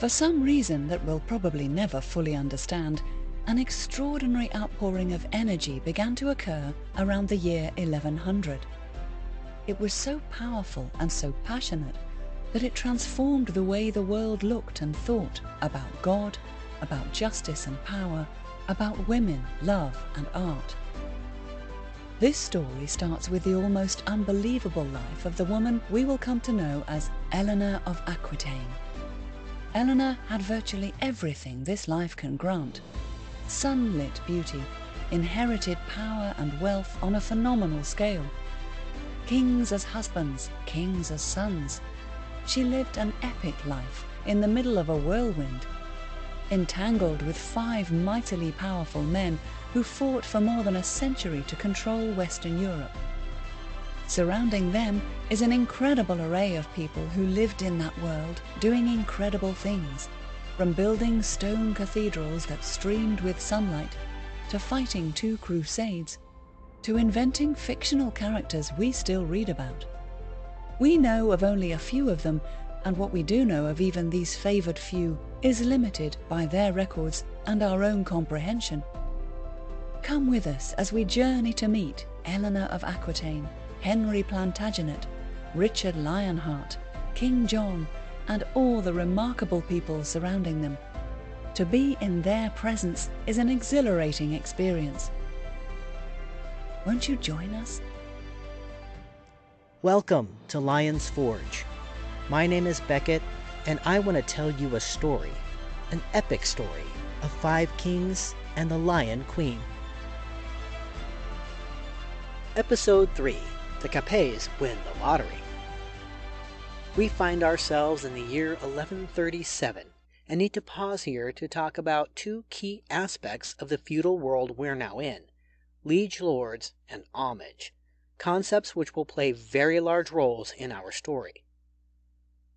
For some reason that we'll probably never fully understand, an extraordinary outpouring of energy began to occur around the year 1100. It was so powerful and so passionate that it transformed the way the world looked and thought about God, about justice and power, about women, love and art. This story starts with the almost unbelievable life of the woman we will come to know as Eleanor of Aquitaine. Eleanor had virtually everything this life can grant: sunlit beauty, inherited power and wealth on a phenomenal scale, kings as husbands, kings as sons. She lived an epic life in the middle of a whirlwind, entangled with 5 mightily powerful men who fought for more than a century to control Western Europe. Surrounding them is an incredible array of people who lived in that world, doing incredible things, from building stone cathedrals that streamed with sunlight, to fighting 2 crusades, to inventing fictional characters we still read about. We know of only a few of them, and what we do know of even these favoured few is limited by their records and our own comprehension. Come with us as we journey to meet Eleanor of Aquitaine, Henry Plantagenet, Richard Lionheart, King John, and all the remarkable people surrounding them. To be in their presence is an exhilarating experience. Won't you join us? Welcome to Lion's Forge. My name is Beckett, and I want to tell you a story, an epic story of 5 kings and the Lion Queen. Episode 3. The Capets win the lottery. We find ourselves in the year 1137 and need to pause here to talk about 2 key aspects of the feudal world we're now in: liege lords and homage, concepts which will play very large roles in our story.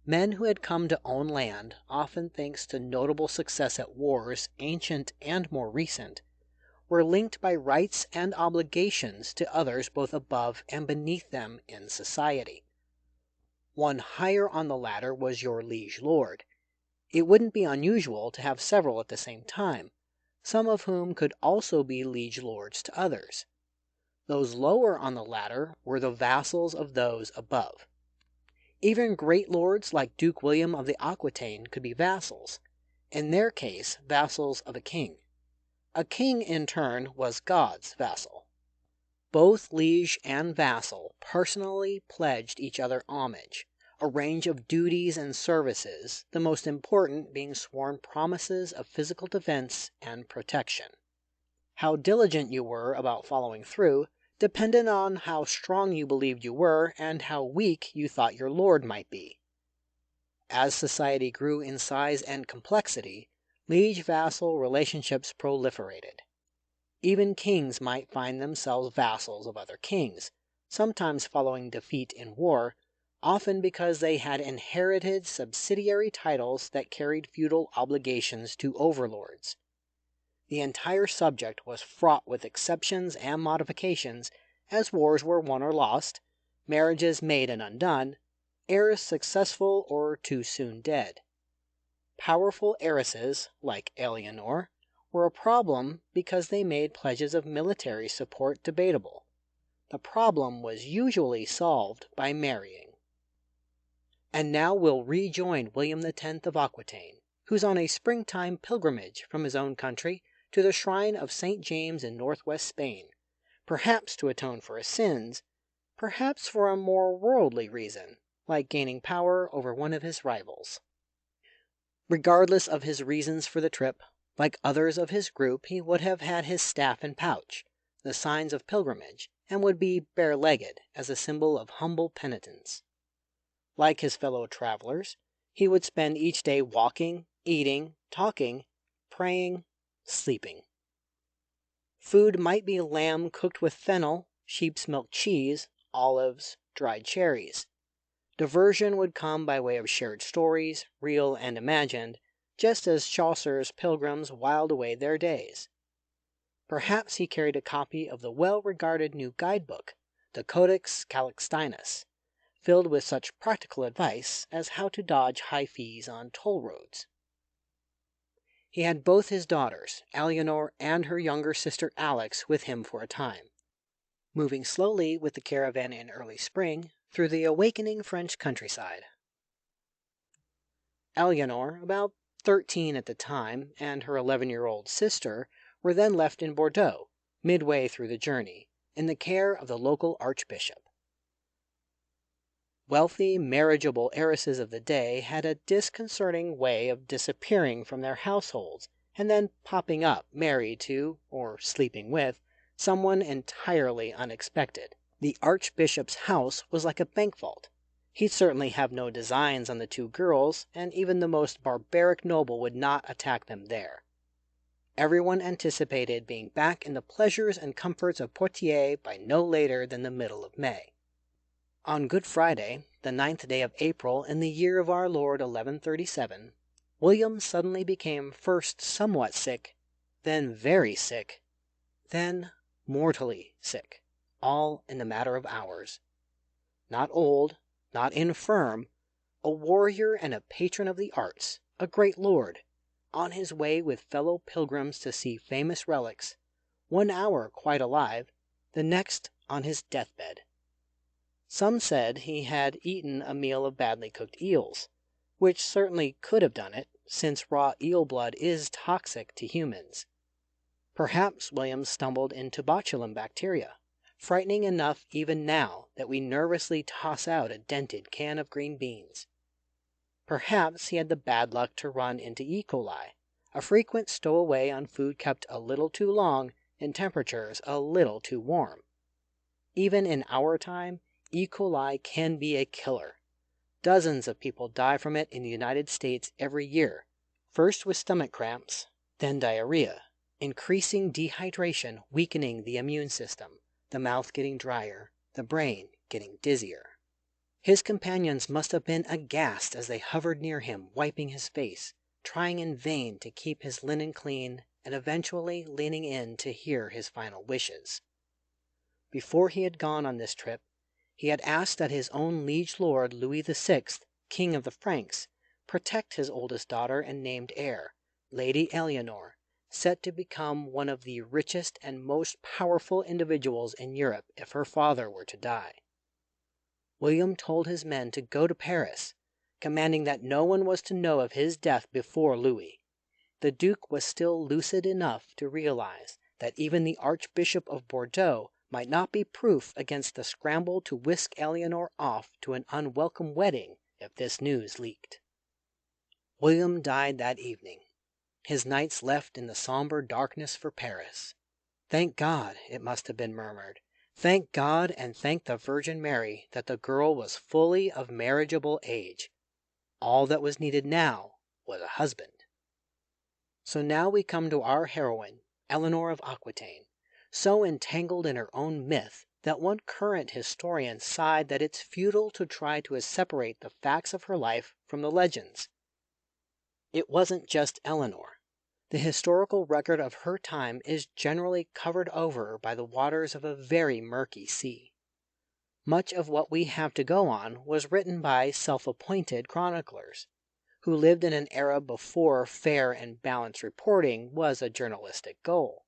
Men who had come to own land, often thanks to notable success at wars, ancient and more recent, were linked by rights and obligations to others both above and beneath them in society. One higher on the ladder was your liege lord. It wouldn't be unusual to have several at the same time, some of whom could also be liege lords to others. Those lower on the ladder were the vassals of those above. Even great lords like Duke William of the Aquitaine could be vassals, in their case vassals of a king. A king, in turn, was God's vassal. Both liege and vassal personally pledged each other homage, a range of duties and services, the most important being sworn promises of physical defense and protection. How diligent you were about following through depended on how strong you believed you were and how weak you thought your lord might be. As society grew in size and complexity, liege-vassal relationships proliferated. Even kings might find themselves vassals of other kings, sometimes following defeat in war, often because they had inherited subsidiary titles that carried feudal obligations to overlords. The entire subject was fraught with exceptions and modifications as wars were won or lost, marriages made and undone, heirs successful or too soon dead. Powerful heiresses, like Eleanor, were a problem because they made pledges of military support debatable. The problem was usually solved by marrying. And now we'll rejoin William X of Aquitaine, who's on a springtime pilgrimage from his own country to the shrine of St. James in northwest Spain, perhaps to atone for his sins, perhaps for a more worldly reason, like gaining power over one of his rivals. Regardless of his reasons for the trip, like others of his group, he would have had his staff and pouch, the signs of pilgrimage, and would be bare-legged as a symbol of humble penitence. Like his fellow travelers, he would spend each day walking, eating, talking, praying, sleeping. Food might be lamb cooked with fennel, sheep's milk cheese, olives, dried cherries. Diversion would come by way of shared stories, real and imagined, just as Chaucer's pilgrims whiled away their days. Perhaps he carried a copy of the well-regarded new guidebook, the Codex Calixtinus, filled with such practical advice as how to dodge high fees on toll roads. He had both his daughters, Eleanor and her younger sister Alex, with him for a time, moving slowly with the caravan in early spring through the awakening French countryside. Eleanor, about 13 at the time, and her 11-year-old sister were then left in Bordeaux, midway through the journey, in the care of the local archbishop. Wealthy, marriageable heiresses of the day had a disconcerting way of disappearing from their households and then popping up married to, or sleeping with, someone entirely unexpected. The archbishop's house was like a bank vault. He'd certainly have no designs on the two girls, and even the most barbaric noble would not attack them there. Everyone anticipated being back in the pleasures and comforts of Poitiers by no later than the middle of May. On Good Friday, the 9th day of April in the year of our Lord 1137, William suddenly became first somewhat sick, then very sick, then mortally sick, all in a matter of hours. Not old, not infirm, a warrior and a patron of the arts, a great lord, on his way with fellow pilgrims to see famous relics, 1 hour quite alive, the next on his deathbed. Some said he had eaten a meal of badly cooked eels, which certainly could have done it, since raw eel blood is toxic to humans. Perhaps William stumbled into botulinum bacteria, frightening enough even now that we nervously toss out a dented can of green beans. Perhaps he had the bad luck to run into E. coli, a frequent stowaway on food kept a little too long in temperatures a little too warm. Even in our time, E. coli can be a killer. Dozens of people die from it in the United States every year, first with stomach cramps, then diarrhea, increasing dehydration, weakening the immune system, the mouth getting drier, the brain getting dizzier. His companions must have been aghast as they hovered near him, wiping his face, trying in vain to keep his linen clean, and eventually leaning in to hear his final wishes. Before he had gone on this trip, he had asked that his own liege lord Louis VI, King of the Franks, protect his oldest daughter and named heir, Lady Eleanor, set to become one of the richest and most powerful individuals in Europe if her father were to die. William told his men to go to Paris, commanding that no one was to know of his death before Louis. The Duke was still lucid enough to realize that even the Archbishop of Bordeaux might not be proof against the scramble to whisk Eleanor off to an unwelcome wedding if this news leaked. William died that evening, his nights left in the somber darkness for Paris. Thank God, it must have been murmured. Thank God and thank the Virgin Mary that the girl was fully of marriageable age. All that was needed now was a husband. So now we come to our heroine, Eleanor of Aquitaine, so entangled in her own myth that one current historian sighed that it's futile to try to separate the facts of her life from the legends. It wasn't just Eleanor. The historical record of her time is generally covered over by the waters of a very murky sea. Much of what we have to go on was written by self-appointed chroniclers, who lived in an era before fair and balanced reporting was a journalistic goal.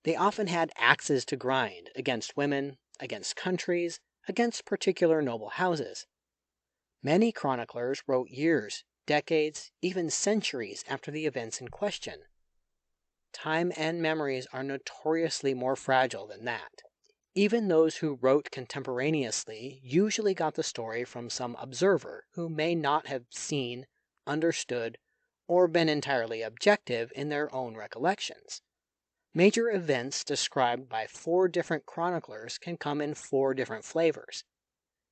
They often had axes to grind against women, against countries, against particular noble houses. Many chroniclers wrote years, decades, even centuries after the events in question. Time and memories are notoriously more fragile than that. Even those who wrote contemporaneously usually got the story from some observer who may not have seen, understood, or been entirely objective in their own recollections. Major events described by 4 different chroniclers can come in 4 different flavors.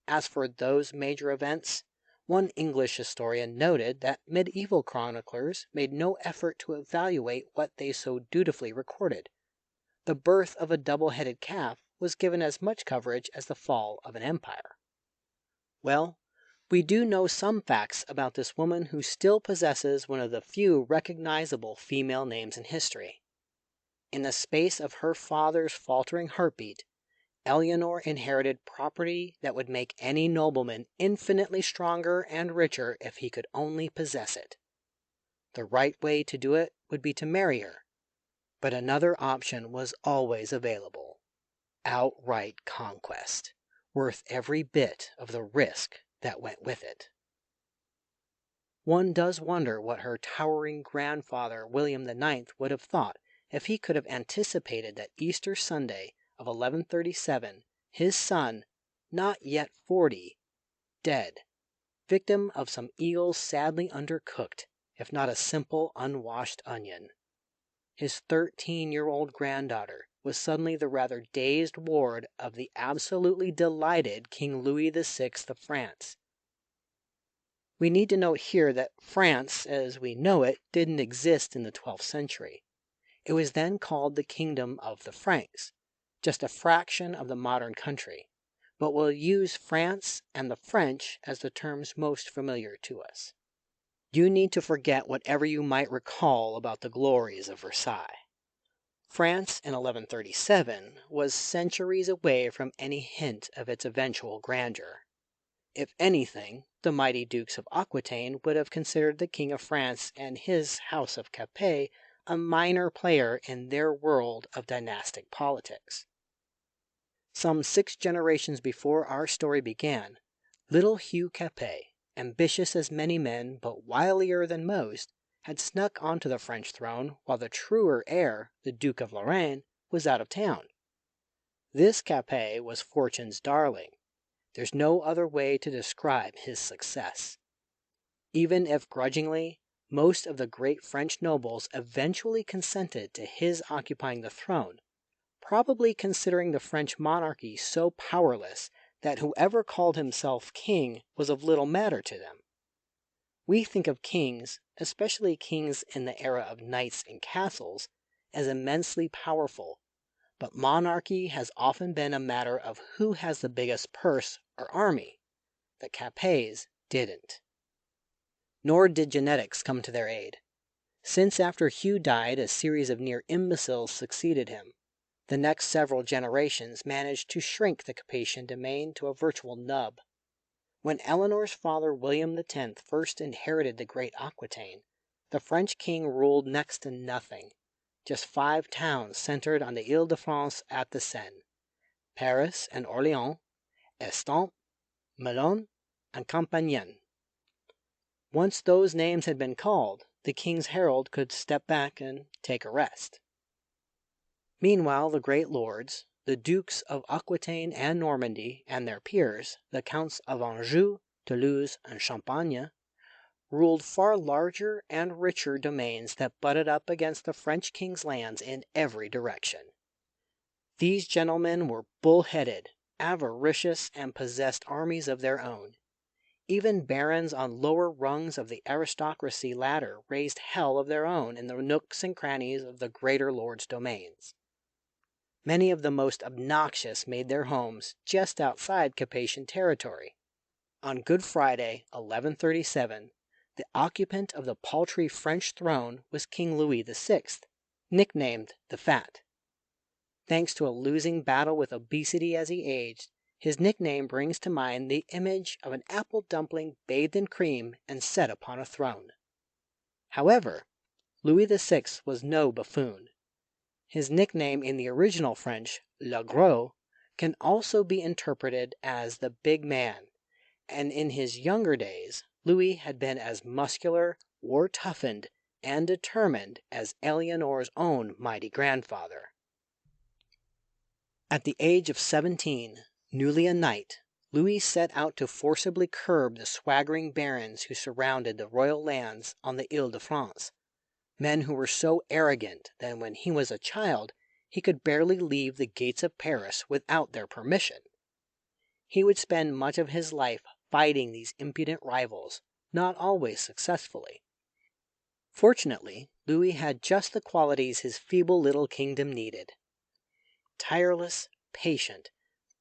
As for those major events, one English historian noted that medieval chroniclers made no effort to evaluate what they so dutifully recorded. The birth of a double-headed calf was given as much coverage as the fall of an empire. Well, we do know some facts about this woman who still possesses one of the few recognizable female names in history. In the space of her father's faltering heartbeat, Eleanor inherited property that would make any nobleman infinitely stronger and richer if he could only possess it. The right way to do it would be to marry her, but another option was always available: outright conquest, worth every bit of the risk that went with it. One does wonder what her towering grandfather William IX would have thought if he could have anticipated that Easter Sunday of 1137 his son, not yet 40, dead, victim of some eels sadly undercooked, if not a simple unwashed onion. His 13-year-old granddaughter was suddenly the rather dazed ward of the absolutely delighted King Louis VI of France. We need to note here that France, as we know it, didn't exist in the 12th century. It was then called the Kingdom of the Franks, just a fraction of the modern country, but we'll use France and the French as the terms most familiar to us. You need to forget whatever you might recall about the glories of Versailles. France in 1137 was centuries away from any hint of its eventual grandeur. If anything, the mighty Dukes of Aquitaine would have considered the King of France and his House of Capets a minor player in their world of dynastic politics. Some 6 generations before our story began, little Hugh Capet, ambitious as many men but wilier than most, had snuck onto the French throne while the truer heir, the Duke of Lorraine, was out of town. This Capet was fortune's darling. There's no other way to describe his success. Even if grudgingly, most of the great French nobles eventually consented to his occupying the throne, probably considering the French monarchy so powerless that whoever called himself king was of little matter to them. We think of kings, especially kings in the era of knights and castles, as immensely powerful, but monarchy has often been a matter of who has the biggest purse or army. The Capets didn't. Nor did genetics come to their aid. Since after Hugh died, a series of near imbeciles succeeded him. The next several generations managed to shrink the Capetian domain to a virtual nub. When Eleanor's father William X first inherited the great Aquitaine, the French king ruled next to nothing. Just 5 towns centered on the Ile-de-France at the Seine: Paris and Orléans, Estampes, Melun, and Compiègne. Once those names had been called, the king's herald could step back and take a rest. Meanwhile, the great lords, the Dukes of Aquitaine and Normandy, and their peers, the Counts of Anjou, Toulouse, and Champagne, ruled far larger and richer domains that butted up against the French king's lands in every direction. These gentlemen were bull-headed, avaricious, and possessed armies of their own. Even barons on lower rungs of the aristocracy ladder raised hell of their own in the nooks and crannies of the greater lords' domains. Many of the most obnoxious made their homes just outside Capetian territory. On Good Friday, 1137, the occupant of the paltry French throne was King Louis VI, nicknamed the Fat. Thanks to a losing battle with obesity as he aged, his nickname brings to mind the image of an apple dumpling bathed in cream and set upon a throne. However, Louis VI was no buffoon. His nickname in the original French, Le Gros, can also be interpreted as the big man, and in his younger days, Louis had been as muscular, war-toughened, and determined as Eleanor's own mighty grandfather. At the age of 17, newly a knight, Louis set out to forcibly curb the swaggering barons who surrounded the royal lands on the Ile-de-France, men who were so arrogant that when he was a child, he could barely leave the gates of Paris without their permission. He would spend much of his life fighting these impudent rivals, not always successfully. Fortunately, Louis had just the qualities his feeble little kingdom needed: tireless, patient,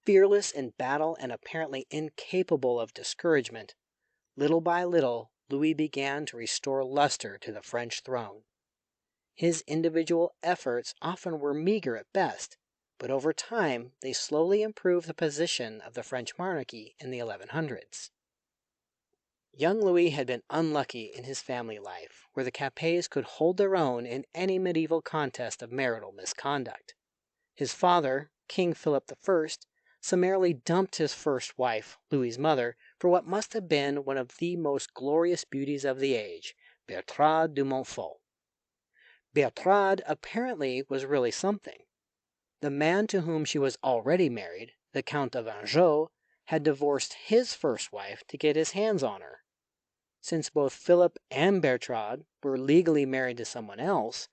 fearless in battle, and apparently incapable of discouragement. Little by little, Louis began to restore luster to the French throne. His individual efforts often were meager at best, but over time they slowly improved the position of the French monarchy in the 1100s. Young Louis had been unlucky in his family life, where the Capets could hold their own in any medieval contest of marital misconduct. His father, King Philip I, summarily dumped his first wife, Louis's mother, for what must have been one of the most glorious beauties of the age, Bertrade de Montfort. Bertrade apparently was really something. The man to whom she was already married, the Count of Anjou, had divorced his first wife to get his hands on her. Since both Philip and Bertrade were legally married to someone else,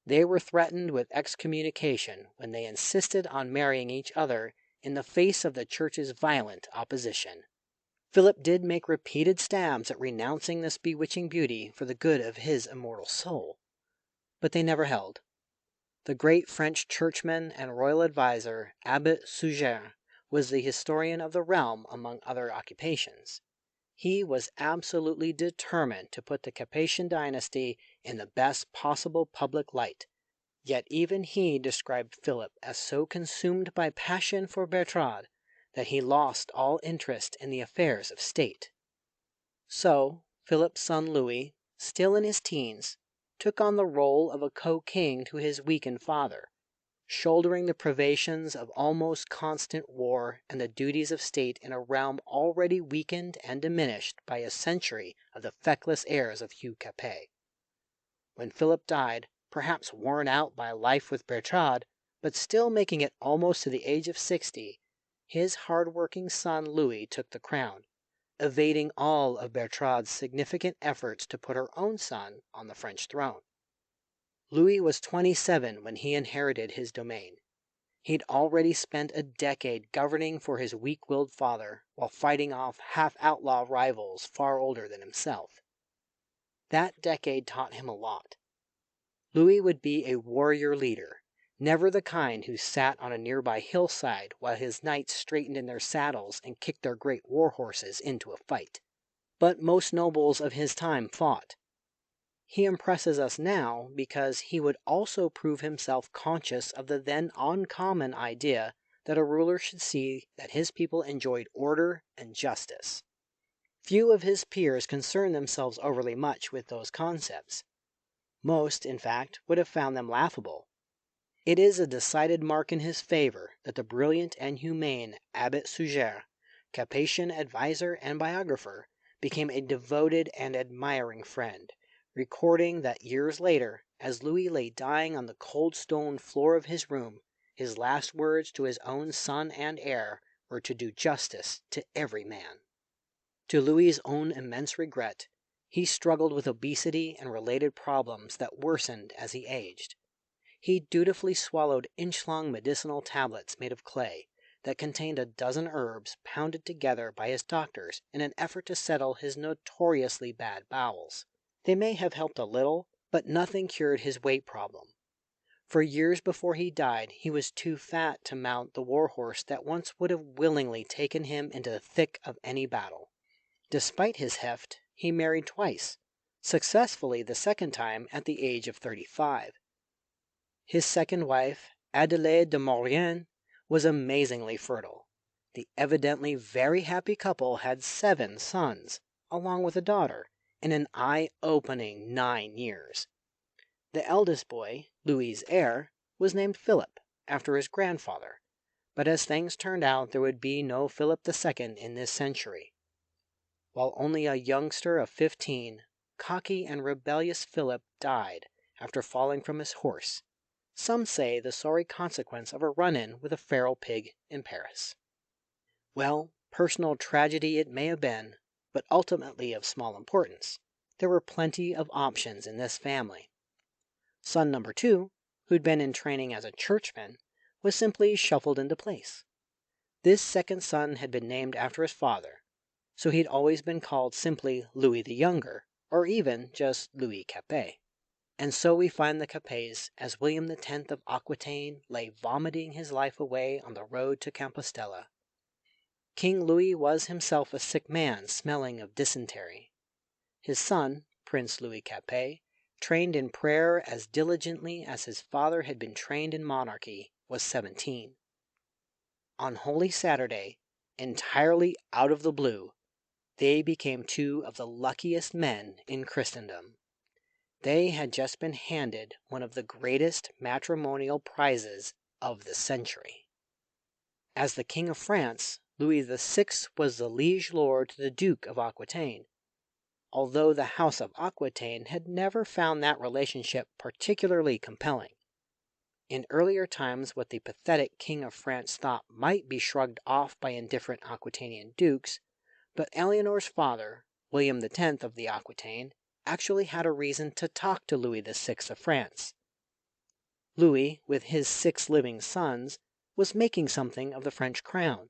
they were threatened with excommunication when they insisted on marrying each other in the face of the church's violent opposition. Philip did make repeated stabs at renouncing this bewitching beauty for the good of his immortal soul, but they never held. The great French churchman and royal advisor, Abbot Suger, was the historian of the realm among other occupations. He was absolutely determined to put the Capetian dynasty in the best possible public light, yet even he described Philip as so consumed by passion for Bertrade that he lost all interest in the affairs of state. So, Philip's son Louis, still in his teens, took on the role of a co-king to his weakened father, shouldering the privations of almost constant war and the duties of state in a realm already weakened and diminished by a century of the feckless heirs of Hugh Capet. When Philip died, perhaps worn out by life with Bertrade, but still making it almost to the age of 60, his hard-working son Louis took the crown, evading all of Bertrade's significant efforts to put her own son on the French throne. Louis was 27 when he inherited his domain. He'd already spent a decade governing for his weak-willed father while fighting off half-outlaw rivals far older than himself. That decade taught him a lot. Louis would be a warrior leader, never the kind who sat on a nearby hillside while his knights straightened in their saddles and kicked their great war horses into a fight. But most nobles of his time fought. He impresses us now because he would also prove himself conscious of the then uncommon idea that a ruler should see that his people enjoyed order and justice. Few of his peers concerned themselves overly much with those concepts. Most, in fact, would have found them laughable. It is a decided mark in his favor that the brilliant and humane Abbot Suger, Capetian advisor and biographer, became a devoted and admiring friend, recording that years later, as Louis lay dying on the cold stone floor of his room, his last words to his own son and heir were to do justice to every man. To Louis's own immense regret, he struggled with obesity and related problems that worsened as he aged. He dutifully swallowed inch-long medicinal tablets made of clay that contained a dozen herbs pounded together by his doctors in an effort to settle his notoriously bad bowels. They may have helped a little, but nothing cured his weight problem. For years before he died, he was too fat to mount the war horse that once would have willingly taken him into the thick of any battle. Despite his heft, he married twice, successfully the second time at the age of 35. His second wife, Adelaide de Maurienne, was amazingly fertile. The evidently very happy couple had 7 sons, along with a daughter, in an eye-opening 9 years. The eldest boy, Louis's heir, was named Philip, after his grandfather, but as things turned out there would be no Philip II in this century. While only a youngster of 15, cocky and rebellious Philip died after falling from his horse, some say the sorry consequence of a run-in with a feral pig in Paris. Well, personal tragedy it may have been, but ultimately of small importance. There were plenty of options in this family. Son number 2, who'd been in training as a churchman, was simply shuffled into place. This second son had been named after his father, so he'd always been called simply Louis the Younger, or even just Louis Capet. And so we find the Capets as William X of Aquitaine lay vomiting his life away on the road to Compostela. King Louis was himself a sick man smelling of dysentery. His son, Prince Louis Capet, trained in prayer as diligently as his father had been trained in monarchy, was 17. On Holy Saturday, entirely out of the blue, they became two of the luckiest men in Christendom. They had just been handed one of the greatest matrimonial prizes of the century. As the King of France, Louis VI was the liege lord to the Duke of Aquitaine, although the House of Aquitaine had never found that relationship particularly compelling. In earlier times, what the pathetic King of France thought might be shrugged off by indifferent Aquitanian dukes, but Eleanor's father, William X of the Aquitaine, actually had a reason to talk to Louis VI of France. Louis, with his 6 living sons, was making something of the French crown.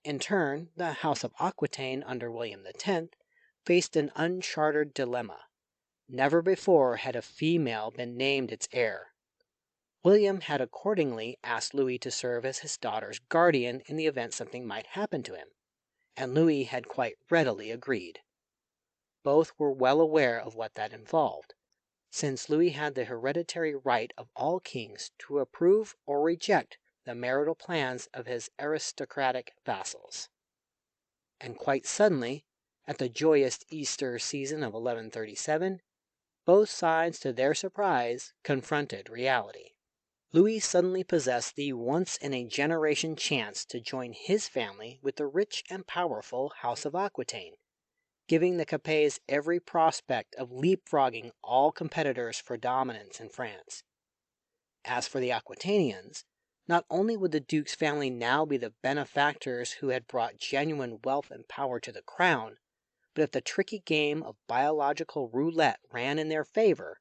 In turn, the House of Aquitaine under William X faced an uncharted dilemma. Never before had a female been named its heir. William had accordingly asked Louis to serve as his daughter's guardian in the event something might happen to him, and Louis had quite readily agreed. Both were well aware of what that involved, since Louis had the hereditary right of all kings to approve or reject the marital plans of his aristocratic vassals. And quite suddenly, at the joyous Easter season of 1137, both sides, to their surprise, confronted reality. Louis suddenly possessed the once-in-a-generation chance to join his family with the rich and powerful House of Aquitaine, giving the Capets every prospect of leapfrogging all competitors for dominance in France. As for the Aquitanians, not only would the Duke's family now be the benefactors who had brought genuine wealth and power to the crown, but if the tricky game of biological roulette ran in their favor,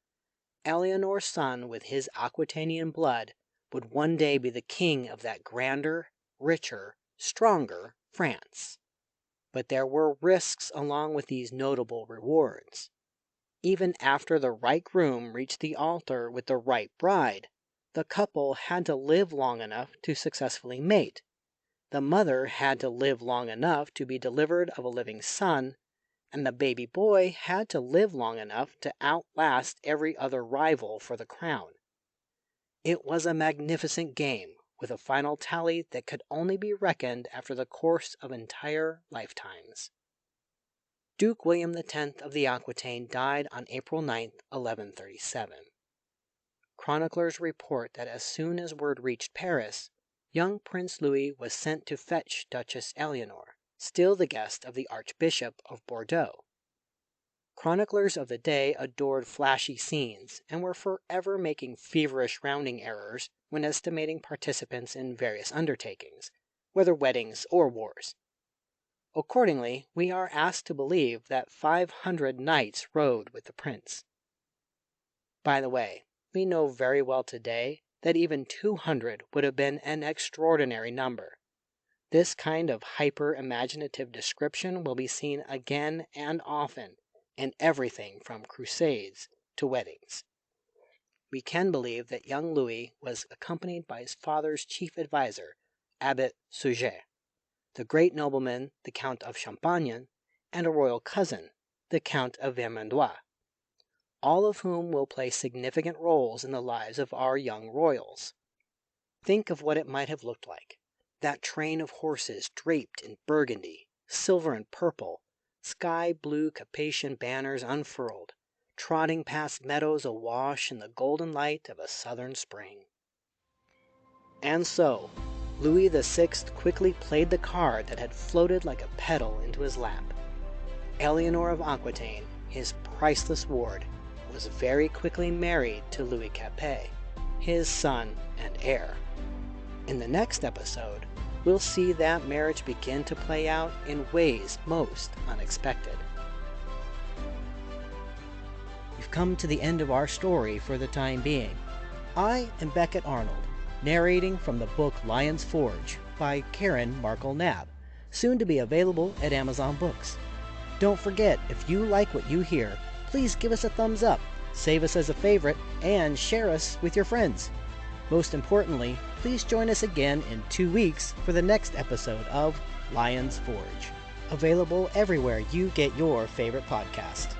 Eleanor's son with his Aquitanian blood would one day be the king of that grander, richer, stronger France. But there were risks along with these notable rewards. Even after the right groom reached the altar with the right bride, the couple had to live long enough to successfully mate. The mother had to live long enough to be delivered of a living son, and the baby boy had to live long enough to outlast every other rival for the crown. It was a magnificent game, with a final tally that could only be reckoned after the course of entire lifetimes. Duke William X of the Aquitaine died on April 9, 1137. Chroniclers report that as soon as word reached Paris, young Prince Louis was sent to fetch Duchess Eleanor, still the guest of the Archbishop of Bordeaux. Chroniclers of the day adored flashy scenes and were forever making feverish rounding errors when estimating participants in various undertakings, whether weddings or wars. Accordingly, we are asked to believe that 500 knights rode with the prince. By the way, we know very well today that even 200 would have been an extraordinary number. This kind of hyper-imaginative description will be seen again and often in everything from crusades to weddings. We can believe that young Louis was accompanied by his father's chief advisor, Abbé Suger, the great nobleman, the Count of Champagne, and a royal cousin, the Count of Vermandois, all of whom will play significant roles in the lives of our young royals. Think of what it might have looked like. That train of horses draped in burgundy, silver and purple, sky-blue Capetian banners unfurled, trotting past meadows awash in the golden light of a southern spring. And so, Louis VI quickly played the card that had floated like a petal into his lap. Eleanor of Aquitaine, his priceless ward, was very quickly married to Louis Capet, his son and heir. In the next episode, we'll see that marriage begin to play out in ways most unexpected. We've come to the end of our story for the time being. I am Beckett Arnold, narrating from the book Lion's Forge by Karen Markle Knabb, soon to be available at Amazon Books. Don't forget, if you like what you hear, please give us a thumbs up, save us as a favorite, and share us with your friends. Most importantly, please join us again in 2 weeks for the next episode of Lion's Forge, available everywhere you get your favorite podcast.